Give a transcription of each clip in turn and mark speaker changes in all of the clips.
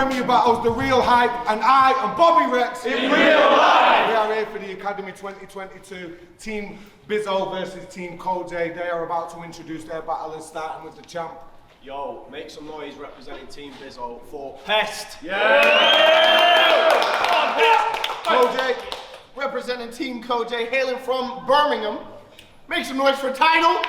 Speaker 1: Premier Battles, The Real Hype, and I am Bobby Rex.
Speaker 2: In real life!
Speaker 1: We are here for the Academy 2022, Team Bizzo versus Team Kojay. They are about to introduce their battlers, starting with the champ.
Speaker 3: Yo, make some noise representing Team Bizzo for Pxst.
Speaker 2: Yeah!
Speaker 1: Kojay.
Speaker 4: Representing Team Kojay, hailing from Birmingham. Make some noise for Tydal.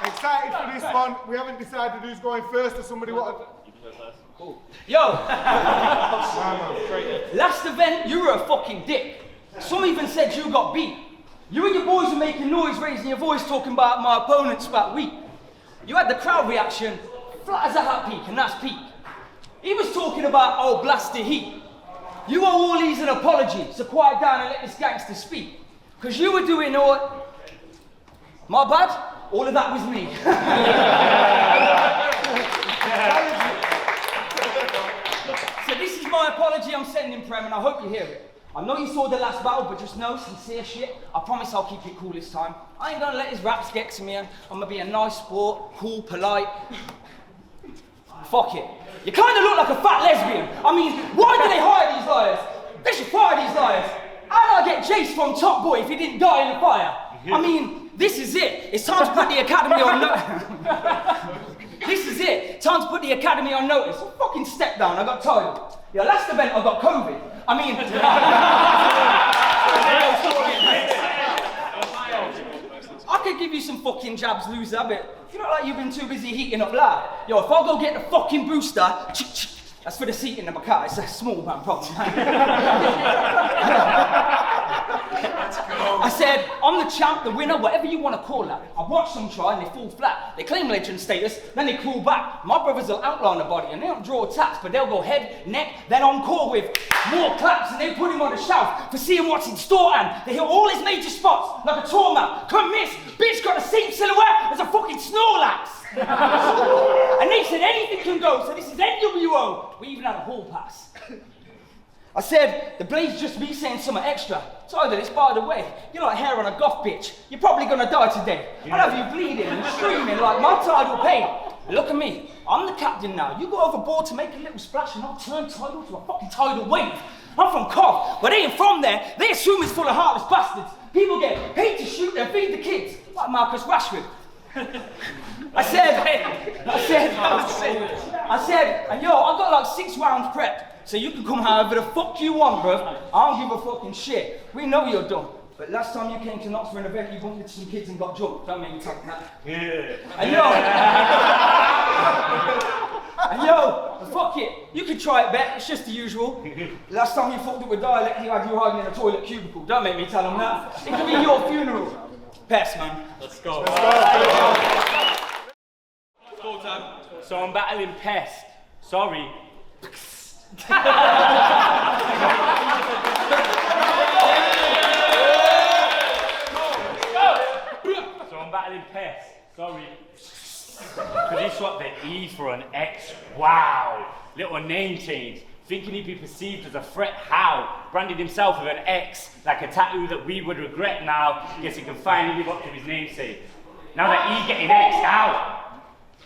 Speaker 1: Excited for this one. We haven't decided who's going first. Does somebody want to...
Speaker 5: Cool. Yo! Last event, you were a fucking dick. Some even said you got beat. You and your boys were making noise, raising your voice, talking about my opponents about weak. You had the crowd reaction, flat as a hat peak, and that's peak. He was talking about, oh, blast the heat. You owe all these an apology, so quiet down and let this gangster speak. Because you were doing all... My bad? All of that was me. So this is my apology I'm sending, Prem, and I hope you hear it. I know you saw the last battle, but just know, sincere shit, I promise I'll keep it cool this time. I ain't gonna let his raps get to me, I'm gonna be a nice sport, cool, polite. Fuck it. You kind of look like a fat lesbian. I mean, why do they hire these liars? They should fire these liars. How'd I get Jace from Top Boy if he didn't die in the fire? I mean, this is it. It's time to put the Academy on notice. This is it. Time to put the Academy on notice. Fucking step down, I got tired. Yeah, last event I got COVID. I mean... I could give you some fucking jabs, loser, but you look like you've been too busy heating up loud. Yo, if I go get the fucking booster, that's for the seating in my car. It's a small man problem. I said, I'm the champ, the winner, whatever you want to call that. I watched them try and they fall flat. They claim legend status, then they crawl back. My brothers will outline the body and they don't draw attacks, but they'll go head, neck, then encore with more claps and they put him on the shelf for seeing what's in store and they hit all his major spots like a tour map. Couldn't miss. Bitch got the same silhouette as a fucking Snorlax. And they said anything can go, so this is NWO. We even had a hall pass. I said, the blade's just me saying something extra. Tydal, it's by the way, you're like hair on a goth bitch. You're probably gonna die today. I'll have you bleeding and screaming like my tidal pain. Look at me, I'm the captain now. You go overboard to make a little splash and I'll turn Tydal to a fucking tidal wave. I'm from Cov, but they ain't from there. They assume it's full of heartless bastards. People get paid to shoot and feed the kids, like Marcus Rashford. I said, and yo, I got like 6 rounds prepped. So you can come however the fuck you want, bruv. I don't give a fucking shit. We know you're dumb. But last time you came to Knox for an event, you bumped into some kids and got jumped. Don't make me talk that.
Speaker 2: Yeah.
Speaker 5: And yo, fuck it. You can try it back. It's just the usual. Last time you fucked up with dialect, you had you hiding in a toilet cubicle. Don't make me tell them that. It could be your funeral. Pest, man.
Speaker 2: Let's go.
Speaker 5: Let's
Speaker 2: go. So I'm battling Pest. Sorry. So I'm battling Pest. Sorry. Because he swapped the E for an X. Wow. Little name change. Thinking he'd be perceived as a threat. How? Branded himself with an X, like a tattoo that we would regret now. Guess he can finally live up to his namesake. Now that E getting X'd out.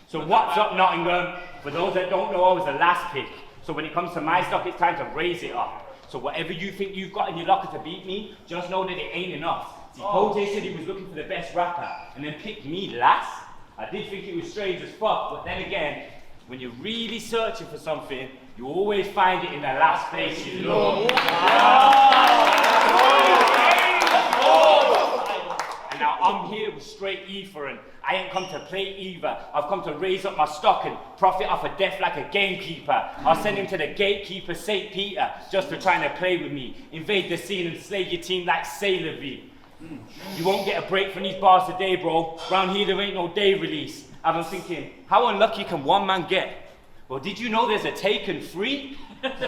Speaker 2: So what's up, Nottingham? For those that don't know, I was the last pick. So when it comes to my stock, it's time to raise it up. So whatever you think you've got in your locker to beat me, just know that it ain't enough. See, Kojay said he was looking for the best rapper, and then picked me last. I did think it was strange as fuck, but then again, when you're really searching for something, you always find it in the last place you look. And now I'm here with straight ether, and I ain't come to play either. I've come to raise up my stock and profit off of death like a gamekeeper. I'll send him to the gatekeeper, St. Peter, just for trying to play with me. Invade the scene and slay your team like Sailor V. You won't get a break from these bars today, bro. Round here there ain't no day release. I've been thinking, how unlucky can one man get? Well, did you know there's a Taken 3? So just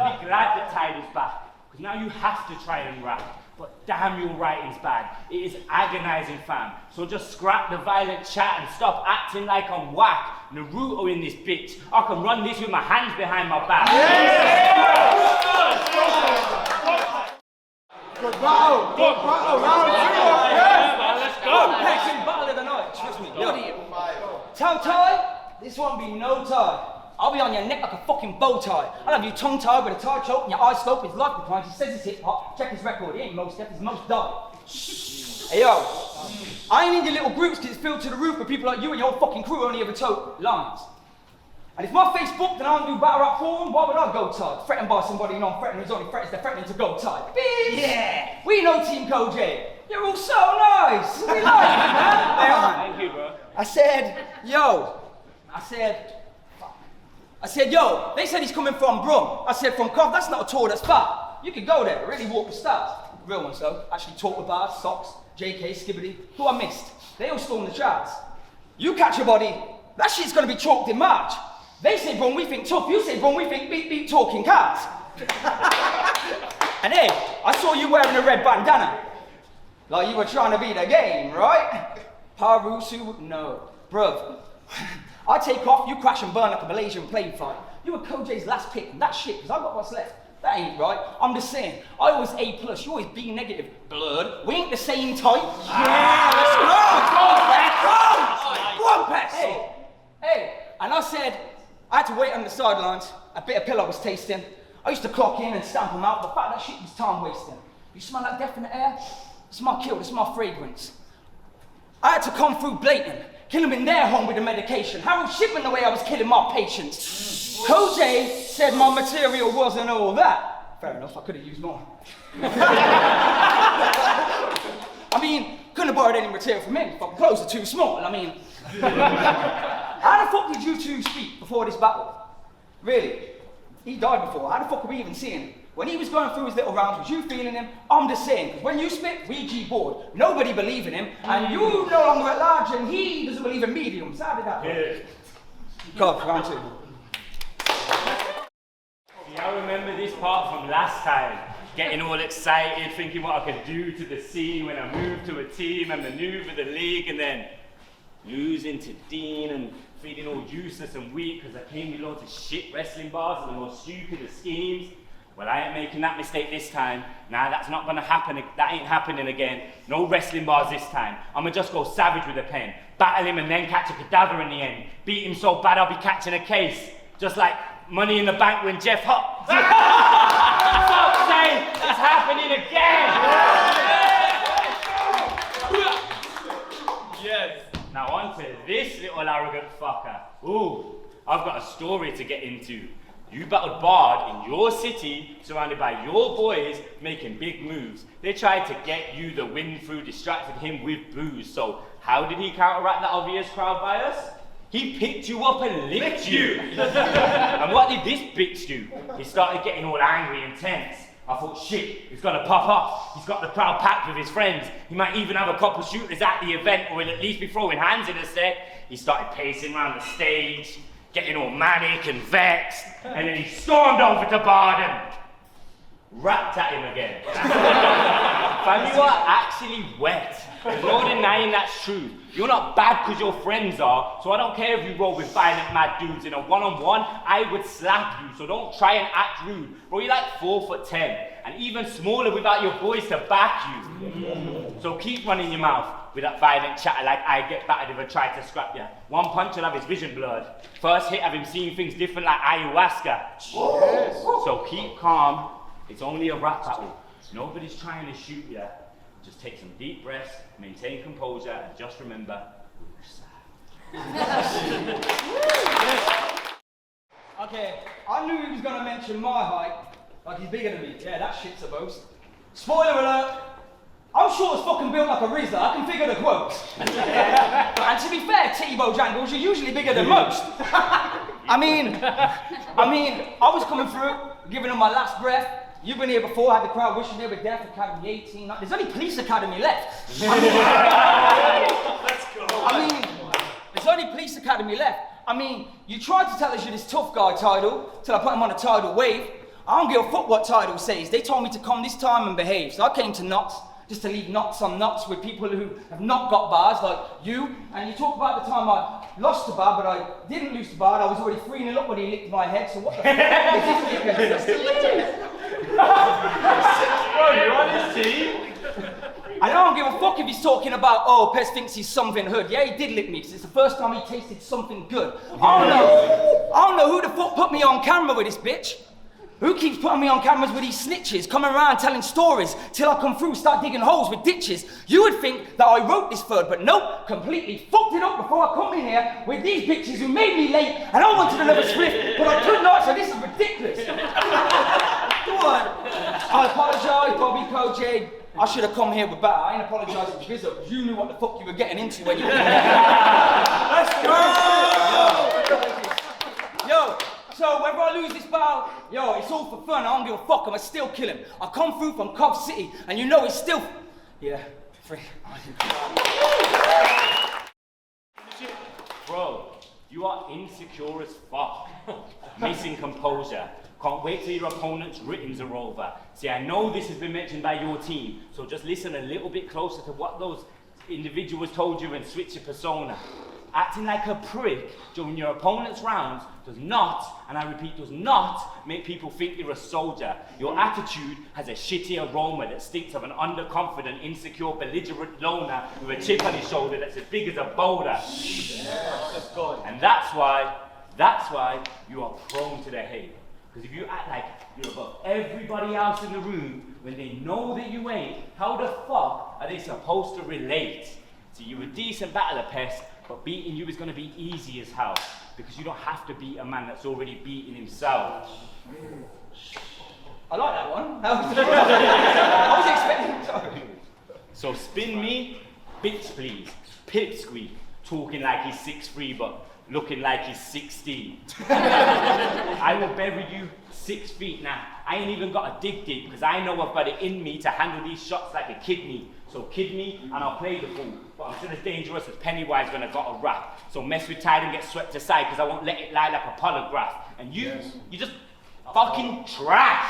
Speaker 2: be glad that Tydal's back, because now you have to try and rap. But damn, your writing's bad. It is agonizing, fam. So just scrap the violent chat and stop acting like I'm whack. Naruto in this bitch. I can run this with my hands behind my back.
Speaker 1: Good battle. Good battle. Round 2. Yeah.
Speaker 2: Let's go.
Speaker 5: Second battle of the night, trust me. Toe tie? This won't be no tie. I'll be on your neck like a fucking bow tie. I'll have you tongue tied with a tie choke and your eyes scope his life behind. He says he's hip hop. Check his record. He ain't most deaf, he's most dumb. Hey yo, I ain't in your little groups because it's filled to the roof with people like you and your fucking crew only ever tote lines. And if my face booked and I don't do battle rap porn, why would I go tied? Threatened by somebody non-threatening who's only threatens they're threatening to go tied. Bitch! Yeah! We know Team Koj. You're all so nice. We like you, man.
Speaker 2: Thank you, bro.
Speaker 5: I said, yo, they said he's coming from Brum. I said, from Cov, that's not a tour, that's far. You could go there, really walk the stars. Real ones though, actually talk with bars, socks, JK, Skibbity, who I missed. They all stormed the charts. You catch a body, that shit's gonna be chalked in March. They say Brum, we think tough, you say Brum, we think beat talking cars. And hey, I saw you wearing a red bandana. Like you were trying to beat the game, right? Parusu, no. Bruv, I take off, you crash and burn like a Malaysian plane flight. You were Koj's last pick, and that's shit, because I've got what's left. That ain't right. I'm just saying, I always A+, you always B negative. Blood, we ain't the same type. Yeah, let's go! Go on, Pxst! Hey, and I said, I had to wait on the sidelines. A bit of pill I was tasting. I used to clock in and stamp them out, but fact that shit was time wasting. You smell that death in the air? It's my kill, it's my fragrance. I had to come through blatant, kill them in their home with the medication. Harold Shipman the way I was killing my patients. Koj said my material wasn't all that. Fair enough, I could have used more. I mean, couldn't have borrowed any material from him, but clothes are too small. I mean, how the fuck did you two speak before this battle? Really? He died before, how the fuck are we even seeing him? When he was going through his little rounds, was you feeling him? I'm just saying, because when you spit, we G-board. Nobody believe in him, and you no longer at large, and he doesn't believe in mediums. How did that work? God, round 2.
Speaker 2: See, I remember this part from last time. Getting all excited, thinking what I could do to the scene when I moved to a team and maneuver the league, and then losing to Dean and feeling all useless and weak because I came with loads of shit wrestling bars and the most stupid of schemes. Well, I ain't making that mistake this time. Nah, that's not gonna happen. That ain't happening again. No wrestling bars this time. I'ma just go savage with a pen. Battle him and then catch a cadaver in the end. Beat him so bad I'll be catching a case. Just like Money in the Bank when Jeff Hop. Fuck's sake, it's happening again!
Speaker 3: Yes.
Speaker 2: Now on to this little arrogant fucker. Ooh, I've got a story to get into. You battled Bard in your city, surrounded by your boys, making big moves. They tried to get you the win through, distracted him with booze. So how did he counteract the obvious crowd bias? He picked you up and licked you. And what did this bitch do? He started getting all angry and tense. I thought, shit, he's gonna pop off. He's got the crowd packed with his friends. He might even have a couple shooters at the event, or he'll at least be throwing hands in a set. He started pacing around the stage, getting all manic and vexed, and then he stormed over to Bard and rapped at him again. Fam, you are actually wet. There's no denying that's true. You're not bad because your friends are, so I don't care if you roll with violent mad dudes. In a one-on-one, I would slap you, so don't try and act rude. Bro, you're like 4'10", and even smaller without your boys to back you. So keep running your mouth with that violent chatter like I get battered if I try to scrap you. One punch will have his vision blurred. First hit have him seeing things different like ayahuasca. Yes. So keep calm, it's only a rap battle. Nobody's trying to shoot you. Just take some deep breaths, maintain composure, and just remember,
Speaker 5: Okay, I knew he was gonna mention my height, like he's bigger than me. Yeah, that shit's a boast. Spoiler alert, I'm short as fucking built like a Rizla, I can figure the quotes. And to be fair, Titty Bojangles, you're usually bigger than most. I mean, I was coming through, giving them my last breath. You've been here before, had the crowd wishing they were deaf, Academy 18. There's only Police Academy left.
Speaker 3: Let's go.
Speaker 5: There's only Police Academy left. You tried to tell us you're this tough guy, Tydal, till I put him on a tidal wave. I don't give a fuck what Tydal says. They told me to come this time and behave, so I came to Knots, just to leave knots on knots with people who have not got bars, like you. And you talk about the time I lost the bar, but I didn't lose the bar. I was already 3-0 up when he licked my head, so what the fuck is this?
Speaker 2: Bro, you're on his team?
Speaker 5: I don't give a fuck if he's talking about, oh, Pez thinks he's something hood. Yeah, he did lick me, because it's the first time he tasted something good. I don't know who the fuck put me on camera with this bitch. Who keeps putting me on cameras with these snitches, coming around telling stories till I come through, start digging holes with ditches? You would think that I wrote this third, but nope, completely fucked it up before I come in here with these bitches who made me late, and I wanted another split, but I could not, so this is ridiculous. Go on. I apologise, Bobby, Koj. I should have come here with better. I ain't apologising to Rizzo, because you knew what the fuck you were getting into when you came here. Let's go! Yo. So whether I lose this battle, yo, it's all for fun. I don't give a fuck. I'ma still kill him. I come through from Cov City, and you know it's still, yeah, free.
Speaker 2: Bro, you are insecure as fuck. Missing composure. Can't wait till your opponent's writtens are over. See, I know this has been mentioned by your team, so just listen a little bit closer to what those individuals told you and switch your persona. Acting like a prick during your opponent's rounds does not, and I repeat, does not make people think you're a soldier. Your attitude has a shitty aroma that stinks of an underconfident, insecure, belligerent loner with a chip on his shoulder that's as big as a boulder. And that's why you are prone to the hate. Because if you act like you're above everybody else in the room when they know that you ain't, how the fuck are they supposed to relate? See, you're a decent battler, Pest, but beating you is going to be easy as hell, because you don't have to beat a man that's already beaten himself.
Speaker 5: I like that one. I was expecting. Sorry.
Speaker 2: So spin me, bitch please, pipsqueak, talking like he's 6'3", but looking like he's 16. I will bury you 6 feet now. I ain't even got a dig deep, because I know I've got it in me to handle these shots like a kidney. So kid me, and I'll play the fool. But I'm still as dangerous as Pennywise when I got a rap. So mess with Tydal and get swept aside, because I won't let it lie like a polygraph. And you just fucking trash.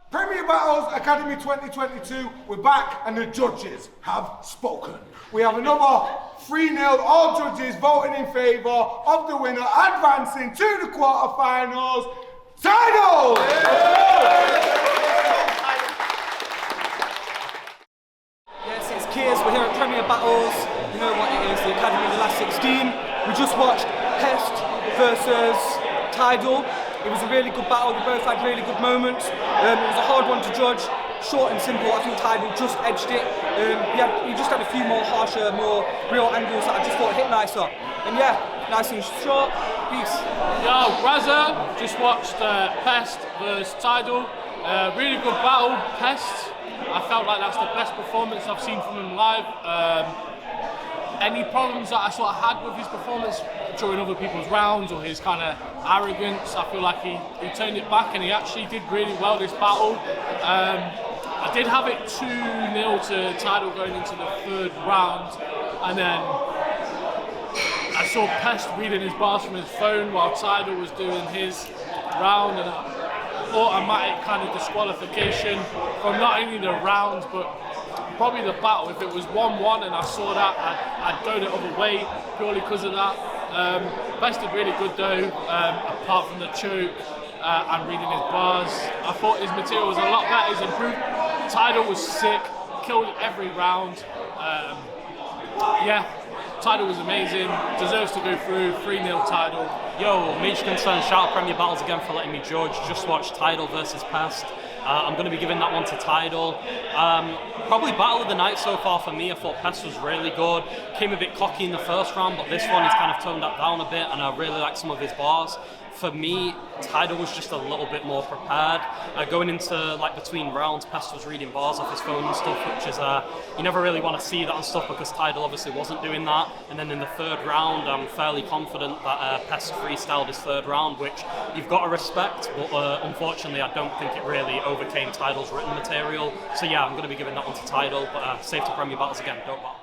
Speaker 1: Premier Battles Academy 2022, we're back and the judges have spoken. We have another 3-0, all judges voting in favour of the winner, advancing to the quarterfinals, Tydal!
Speaker 6: Yes, it's Kears, we're here at Premier Battles, you know what it is, the Academy of the last 16. We just watched Pxst versus Tydal. It was a really good battle, we both had really good moments. It was a hard one to judge, short and simple. I think Tydal just edged it. He just had a few more harsher, more real angles that I just thought hit nicer. And yeah, nice and short. Peace.
Speaker 7: Yo, Razza, just watched Pxst versus Tydal. Really good battle, Pxst. I felt like that's the best performance I've seen from him live. Any problems that I sort of had with his performance during other people's rounds or his kind of arrogance, I feel like he turned it back and he actually did really well this battle. I did have it 2-0 to Tydal going into the third round, and then I saw Pxst reading his bars from his phone while Tydal was doing his round, and automatic kind of disqualification from not only the rounds but probably the battle. If it was 1-1 and I saw that, I'd go the other way purely because of that. Pxst did really good though, apart from the choke and reading his bars. I thought his material was a lot better, he's improved. Tydal was sick, killed every round. Yeah, Tydal was amazing, deserves to go through, 3-0 Tydal.
Speaker 8: Yo, major concern, shout out Premier Battles again for letting me judge. Just watched Tydal versus Pxst. I'm going to be giving that one to Tydal. Probably battle of the night so far for me. I thought Pxst was really good. Came a bit cocky in the first round, but this one he's kind of toned that down a bit, and I really like some of his bars. For me, Tydal was just a little bit more prepared. Going into like between rounds, Pxst was reading bars off his phone and stuff, which is you never really want to see that and stuff because Tydal obviously wasn't doing that. And then in the third round, I'm fairly confident that Pxst freestyled his third round, which you've got to respect. But unfortunately, I don't think it really overcame Tydal's written material. So yeah, I'm going to be giving that one to Tydal. But safe to Premier Battles again. Don't battle.